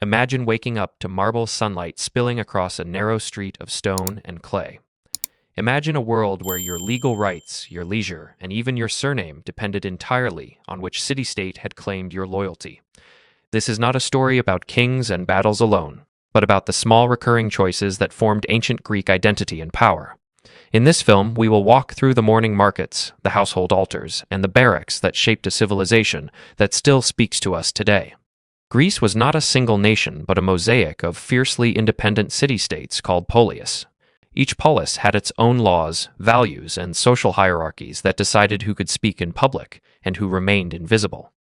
Imagine waking up to marble sunlight spilling across a narrow street of stone and clay. Imagine a world where your legal rights, your leisure, and even your surname depended entirely on which city-state had claimed your loyalty. This is not a story about kings and battles alone, but about the small recurring choices that formed ancient Greek identity and power. In this film, we will walk through the morning markets, the household altars, and the barracks that shaped a civilization that still speaks to us today. Greece was not a single nation, but a mosaic of fiercely independent city-states called polis. Each polis had its own laws, values, and social hierarchies that decided who could speak in public and who remained invisible.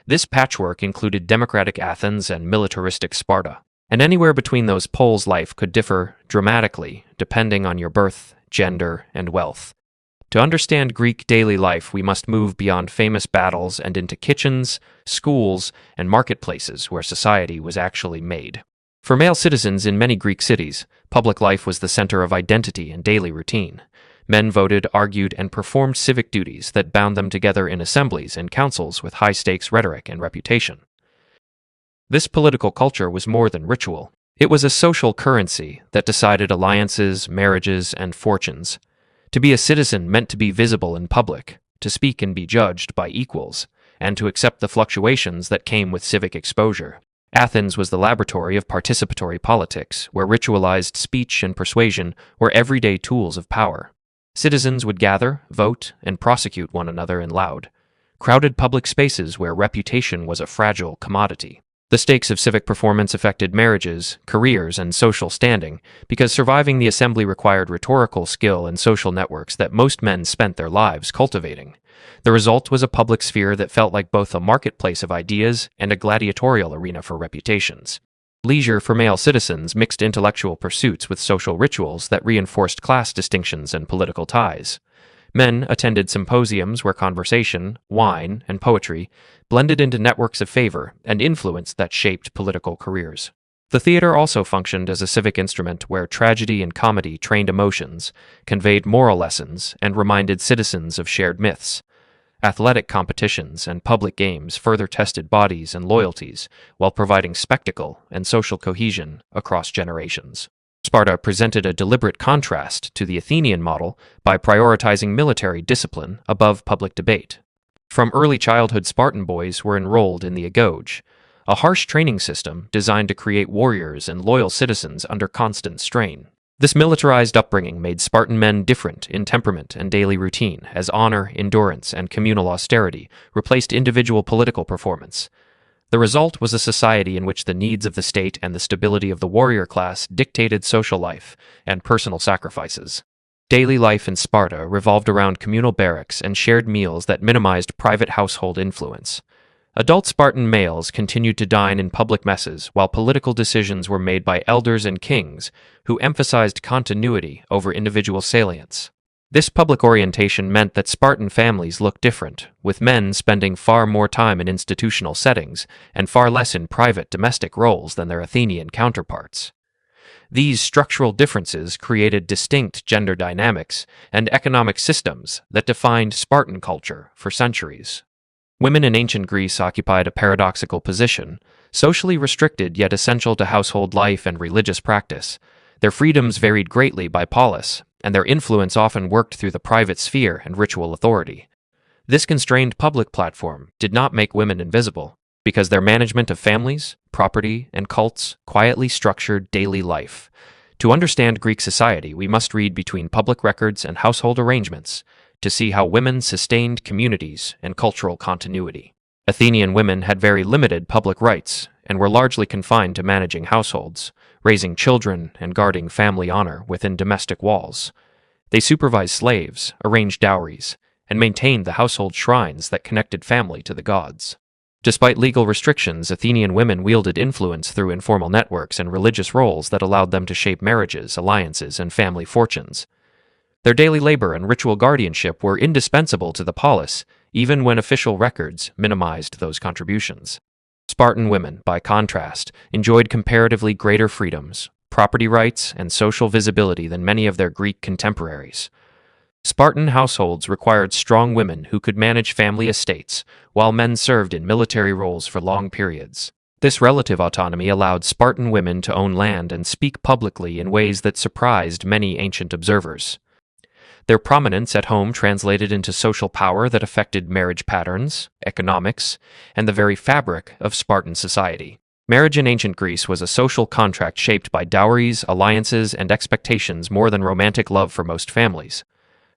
This patchwork included democratic Athens and militaristic Sparta, and anywhere between those poles life could differ dramatically depending on your birth, gender, and wealth. To understand Greek daily life, we must move beyond famous battles and into kitchens, schools, and marketplaces where society was actually made. For male citizens in many Greek cities, public life was the center of identity and daily routine. Men voted, argued, and performed civic duties that bound them together in assemblies and councils with high-stakes rhetoric and reputation. This political culture was more than ritual. It was a social currency that decided alliances, marriages, and fortunes. To be a citizen meant to be visible in public, to speak and be judged by equals, and to accept the fluctuations that came with civic exposure. Athens was the laboratory of participatory politics, where ritualized speech and persuasion were everyday tools of power. Citizens would gather, vote, and prosecute one another in loud, crowded public spaces where reputation was a fragile commodity. The stakes of civic performance affected marriages, careers, and social standing, because surviving the assembly required rhetorical skill and social networks that most men spent their lives cultivating. The result was a public sphere that felt like both a marketplace of ideas and a gladiatorial arena for reputations. Leisure for male citizens mixed intellectual pursuits with social rituals that reinforced class distinctions and political ties. Men attended symposiums where conversation, wine, and poetry blended into networks of favor and influence that shaped political careers. The theater also functioned as a civic instrument where tragedy and comedy trained emotions, conveyed moral lessons, and reminded citizens of shared myths. Athletic competitions and public games further tested bodies and loyalties while providing spectacle and social cohesion across generations. Sparta presented a deliberate contrast to the Athenian model by prioritizing military discipline above public debate. From early childhood, Spartan boys were enrolled in the agora, a harsh training system designed to create warriors and loyal citizens under constant strain. This militarized upbringing made Spartan men different in temperament and daily routine, as honor, endurance, and communal austerity replaced individual political performance. The result was a society in which the needs of the state and the stability of the warrior class dictated social life and personal sacrifices. Daily life in Sparta revolved around communal barracks and shared meals that minimized private household influence. Adult Spartan males continued to dine in public messes, while political decisions were made by elders and kings, who emphasized continuity over individual salience. This public orientation meant that Spartan families looked different, with men spending far more time in institutional settings and far less in private domestic roles than their Athenian counterparts. These structural differences created distinct gender dynamics and economic systems that defined Spartan culture for centuries. Women in ancient Greece occupied a paradoxical position, socially restricted yet essential to household life and religious practice. Their freedoms varied greatly by polis, and their influence often worked through the private sphere and ritual authority. This constrained public platform did not make women invisible, because their management of families, property, and cults quietly structured daily life. To understand Greek society, we must read between public records and household arrangements to see how women sustained communities and cultural continuity. Athenian women had very limited public rights and were largely confined to managing households, raising children, and guarding family honor within domestic walls. They supervised slaves, arranged dowries, and maintained the household shrines that connected family to the gods. Despite legal restrictions, Athenian women wielded influence through informal networks and religious roles that allowed them to shape marriages, alliances, and family fortunes. Their daily labor and ritual guardianship were indispensable to the polis, even when official records minimized those contributions. Spartan women, by contrast, enjoyed comparatively greater freedoms, property rights, and social visibility than many of their Greek contemporaries. Spartan households required strong women who could manage family estates, while men served in military roles for long periods. This relative autonomy allowed Spartan women to own land and speak publicly in ways that surprised many ancient observers. Their prominence at home translated into social power that affected marriage patterns, economics, and the very fabric of Spartan society. Marriage in ancient Greece was a social contract shaped by dowries, alliances, and expectations more than romantic love for most families.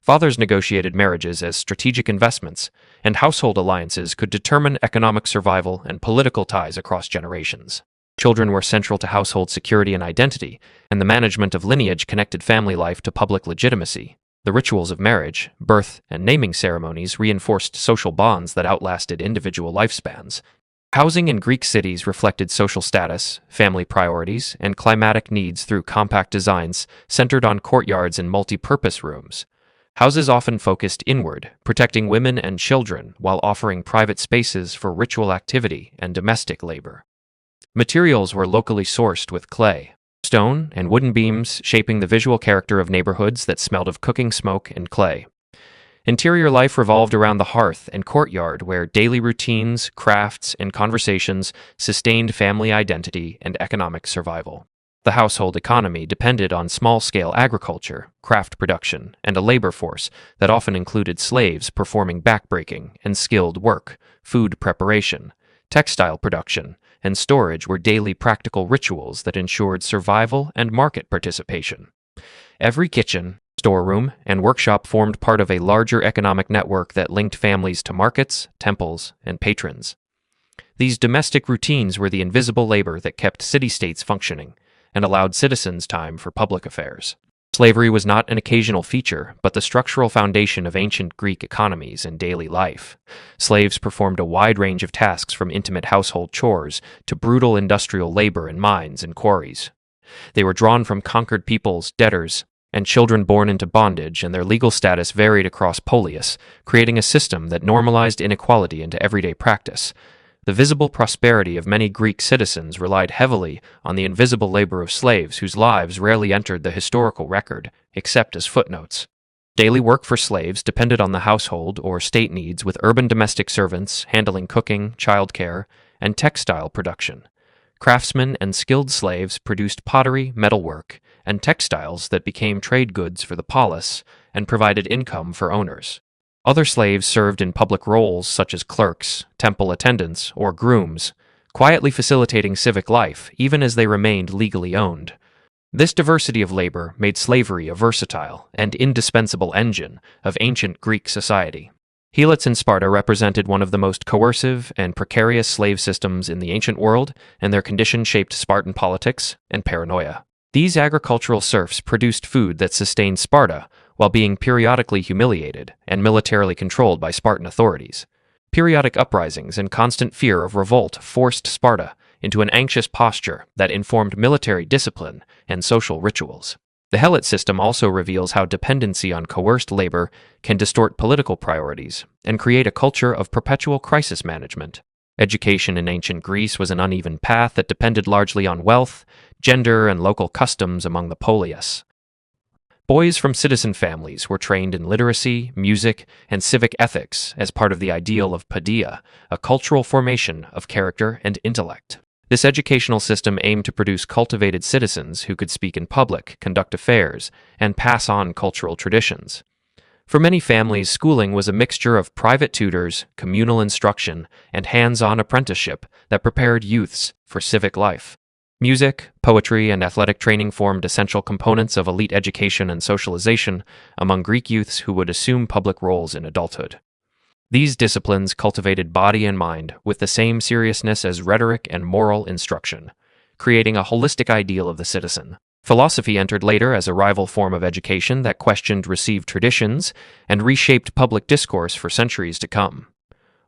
Fathers negotiated marriages as strategic investments, and household alliances could determine economic survival and political ties across generations. Children were central to household security and identity, and the management of lineage connected family life to public legitimacy. The rituals of marriage, birth, and naming ceremonies reinforced social bonds that outlasted individual lifespans. Housing in Greek cities reflected social status, family priorities, and climatic needs through compact designs centered on courtyards and multi-purpose rooms. Houses often focused inward, protecting women and children while offering private spaces for ritual activity and domestic labor. Materials were locally sourced with clay, stone, and wooden beams, shaping the visual character of neighborhoods that smelled of cooking smoke and clay. Interior life revolved around the hearth and courtyard, where daily routines, crafts, and conversations sustained family identity and economic survival. The household economy depended on small-scale agriculture, craft production, and a labor force that often included slaves performing backbreaking and skilled work. Food preparation, textile production, and storage were daily practical rituals that ensured survival and market participation. Every kitchen, storeroom, and workshop formed part of a larger economic network that linked families to markets, temples, and patrons. These domestic routines were the invisible labor that kept city-states functioning and allowed citizens time for public affairs. Slavery was not an occasional feature, but the structural foundation of ancient Greek economies and daily life. Slaves performed a wide range of tasks from intimate household chores to brutal industrial labor in mines and quarries. They were drawn from conquered peoples, debtors, and children born into bondage, and their legal status varied across Polius, creating a system that normalized inequality into everyday practice. The visible prosperity of many Greek citizens relied heavily on the invisible labor of slaves whose lives rarely entered the historical record, except as footnotes. Daily work for slaves depended on the household or state needs, with urban domestic servants handling cooking, childcare, and textile production. Craftsmen and skilled slaves produced pottery, metalwork, and textiles that became trade goods for the polis and provided income for owners. Other slaves served in public roles such as clerks, temple attendants, or grooms, quietly facilitating civic life even as they remained legally owned. This diversity of labor made slavery a versatile and indispensable engine of ancient Greek society. Helots in Sparta represented one of the most coercive and precarious slave systems in the ancient world, and their condition shaped Spartan politics and paranoia. These agricultural serfs produced food that sustained Sparta while being periodically humiliated and militarily controlled by Spartan authorities. Periodic uprisings and constant fear of revolt forced Sparta into an anxious posture that informed military discipline and social rituals. The Helot system also reveals how dependency on coerced labor can distort political priorities and create a culture of perpetual crisis management. Education in ancient Greece was an uneven path that depended largely on wealth, gender, and local customs among the polis. Boys from citizen families were trained in literacy, music, and civic ethics as part of the ideal of paideia, a cultural formation of character and intellect. This educational system aimed to produce cultivated citizens who could speak in public, conduct affairs, and pass on cultural traditions. For many families, schooling was a mixture of private tutors, communal instruction, and hands-on apprenticeship that prepared youths for civic life. Music, poetry, and athletic training formed essential components of elite education and socialization among Greek youths who would assume public roles in adulthood. These disciplines cultivated body and mind with the same seriousness as rhetoric and moral instruction, creating a holistic ideal of the citizen. Philosophy entered later as a rival form of education that questioned received traditions and reshaped public discourse for centuries to come.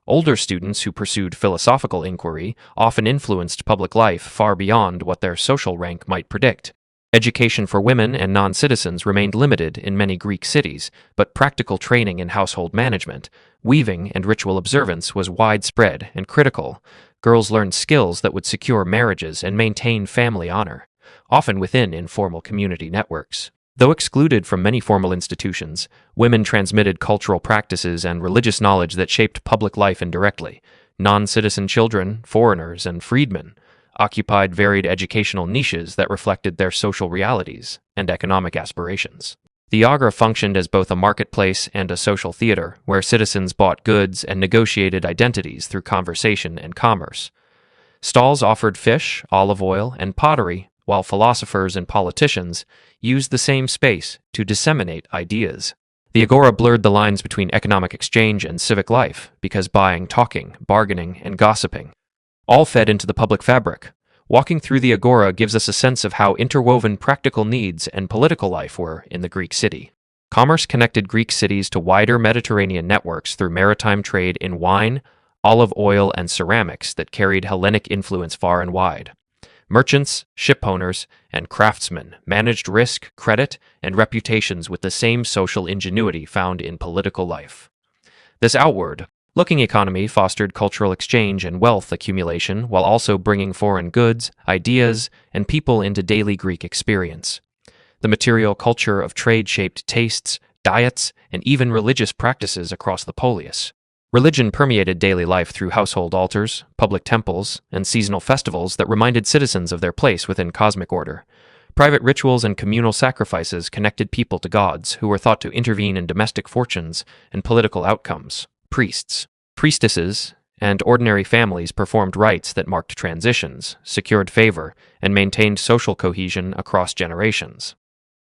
Older students who pursued philosophical inquiry often influenced public life far beyond what their social rank might predict. Education for women and non-citizens remained limited in many Greek cities, but practical training in household management, weaving, and ritual observance was widespread and critical. Girls learned skills that would secure marriages and maintain family honor, often within informal community networks. Though excluded from many formal institutions, women transmitted cultural practices and religious knowledge that shaped public life indirectly. Non-citizen children, foreigners, and freedmen occupied varied educational niches that reflected their social realities and economic aspirations. The agora functioned as both a marketplace and a social theater, where citizens bought goods and negotiated identities through conversation and commerce. Stalls offered fish, olive oil, and pottery, while philosophers and politicians used the same space to disseminate ideas. The agora blurred the lines between economic exchange and civic life because buying, talking, bargaining, and gossiping all fed into the public fabric. Walking through the agora gives us a sense of how interwoven practical needs and political life were in the Greek city. Commerce connected Greek cities to wider Mediterranean networks through maritime trade in wine, olive oil, and ceramics that carried Hellenic influence far and wide. Merchants, shipowners, and craftsmen managed risk, credit, and reputations with the same social ingenuity found in political life. This outward-looking economy fostered cultural exchange and wealth accumulation while also bringing foreign goods, ideas, and people into daily Greek experience. The material culture of trade shaped tastes, diets, and even religious practices across the polis. Religion permeated daily life through household altars, public temples, and seasonal festivals that reminded citizens of their place within cosmic order. Private rituals and communal sacrifices connected people to gods who were thought to intervene in domestic fortunes and political outcomes. Priests, priestesses, and ordinary families performed rites that marked transitions, secured favor, and maintained social cohesion across generations.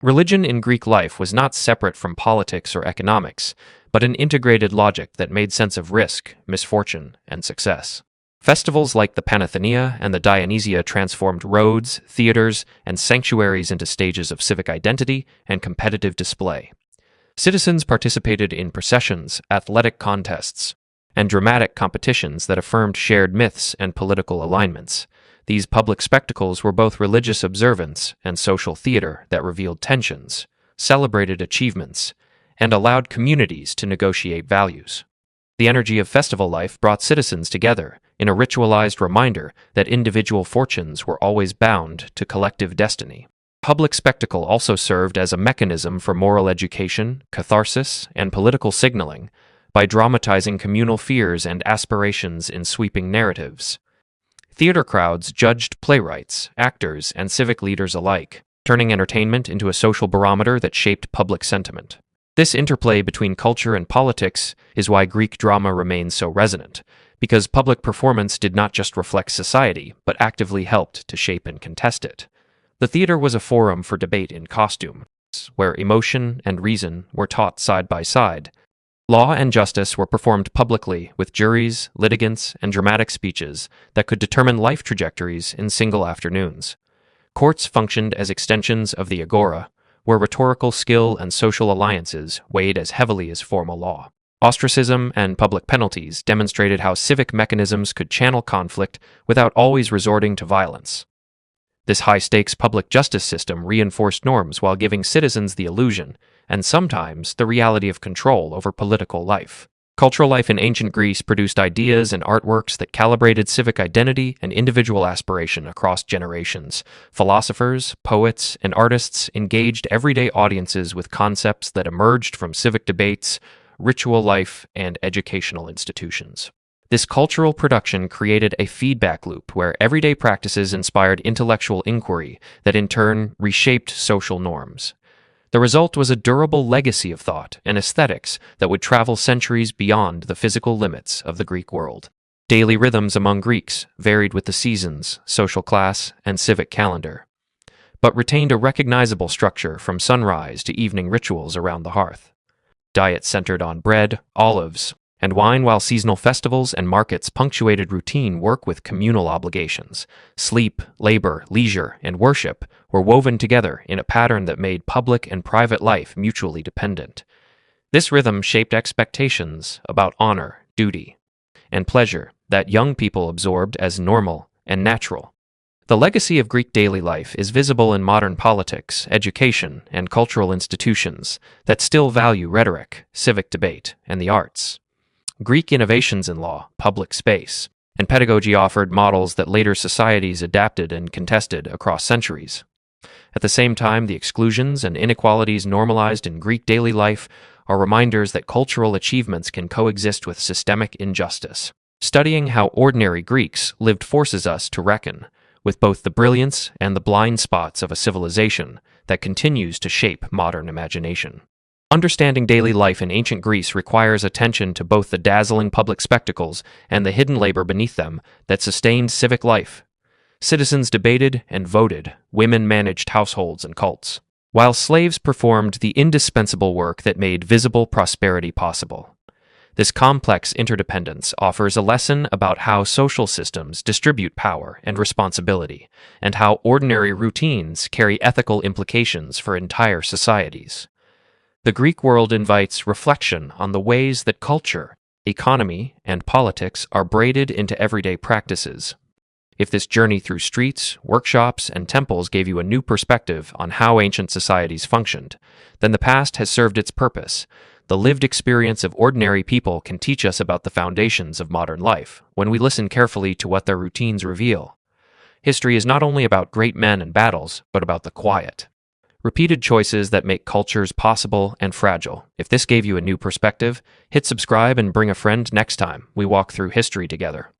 Religion in Greek life was not separate from politics or economics, but an integrated logic that made sense of risk, misfortune, and success. Festivals like the Panathenea and the Dionysia transformed roads, theaters, and sanctuaries into stages of civic identity and competitive display. Citizens participated in processions, athletic contests, and dramatic competitions that affirmed shared myths and political alignments. These public spectacles were both religious observance and social theater that revealed tensions, celebrated achievements, and allowed communities to negotiate values. The energy of festival life brought citizens together in a ritualized reminder that individual fortunes were always bound to collective destiny. Public spectacle also served as a mechanism for moral education, catharsis, and political signaling by dramatizing communal fears and aspirations in sweeping narratives. Theater crowds judged playwrights, actors, and civic leaders alike, turning entertainment into a social barometer that shaped public sentiment. This interplay between culture and politics is why Greek drama remains so resonant, because public performance did not just reflect society, but actively helped to shape and contest it. The theater was a forum for debate in costume, where emotion and reason were taught side by side. Law and justice were performed publicly with juries, litigants, and dramatic speeches that could determine life trajectories in single afternoons. Courts functioned as extensions of the agora, where rhetorical skill and social alliances weighed as heavily as formal law. Ostracism and public penalties demonstrated how civic mechanisms could channel conflict without always resorting to violence. This high-stakes public justice system reinforced norms while giving citizens the illusion, and sometimes the reality of control over political life. Cultural life in ancient Greece produced ideas and artworks that calibrated civic identity and individual aspiration across generations. Philosophers, poets, and artists engaged everyday audiences with concepts that emerged from civic debates, ritual life, and educational institutions. This cultural production created a feedback loop where everyday practices inspired intellectual inquiry that in turn reshaped social norms. The result was a durable legacy of thought and aesthetics that would travel centuries beyond the physical limits of the Greek world. Daily rhythms among Greeks varied with the seasons, social class, and civic calendar, but retained a recognizable structure from sunrise to evening rituals around the hearth. Diet centered on bread, olives, and wine, while seasonal festivals and markets punctuated routine work with communal obligations. Sleep, labor, leisure, and worship were woven together in a pattern that made public and private life mutually dependent. This rhythm shaped expectations about honor, duty, and pleasure that young people absorbed as normal and natural. The legacy of Greek daily life is visible in modern politics, education, and cultural institutions that still value rhetoric, civic debate, and the arts. Greek innovations in law, public space, and pedagogy offered models that later societies adapted and contested across centuries. At the same time, the exclusions and inequalities normalized in Greek daily life are reminders that cultural achievements can coexist with systemic injustice. Studying how ordinary Greeks lived forces us to reckon with both the brilliance and the blind spots of a civilization that continues to shape modern imagination. Understanding daily life in ancient Greece requires attention to both the dazzling public spectacles and the hidden labor beneath them that sustained civic life. Citizens debated and voted, women managed households and cults, while slaves performed the indispensable work that made visible prosperity possible. This complex interdependence offers a lesson about how social systems distribute power and responsibility, and how ordinary routines carry ethical implications for entire societies. The Greek world invites reflection on the ways that culture, economy, and politics are braided into everyday practices. If this journey through streets, workshops, and temples gave you a new perspective on how ancient societies functioned, then the past has served its purpose. The lived experience of ordinary people can teach us about the foundations of modern life when we listen carefully to what their routines reveal. History is not only about great men and battles, but about the quiet, repeated choices that make cultures possible and fragile. If this gave you a new perspective, hit subscribe and bring a friend next time we walk through history together.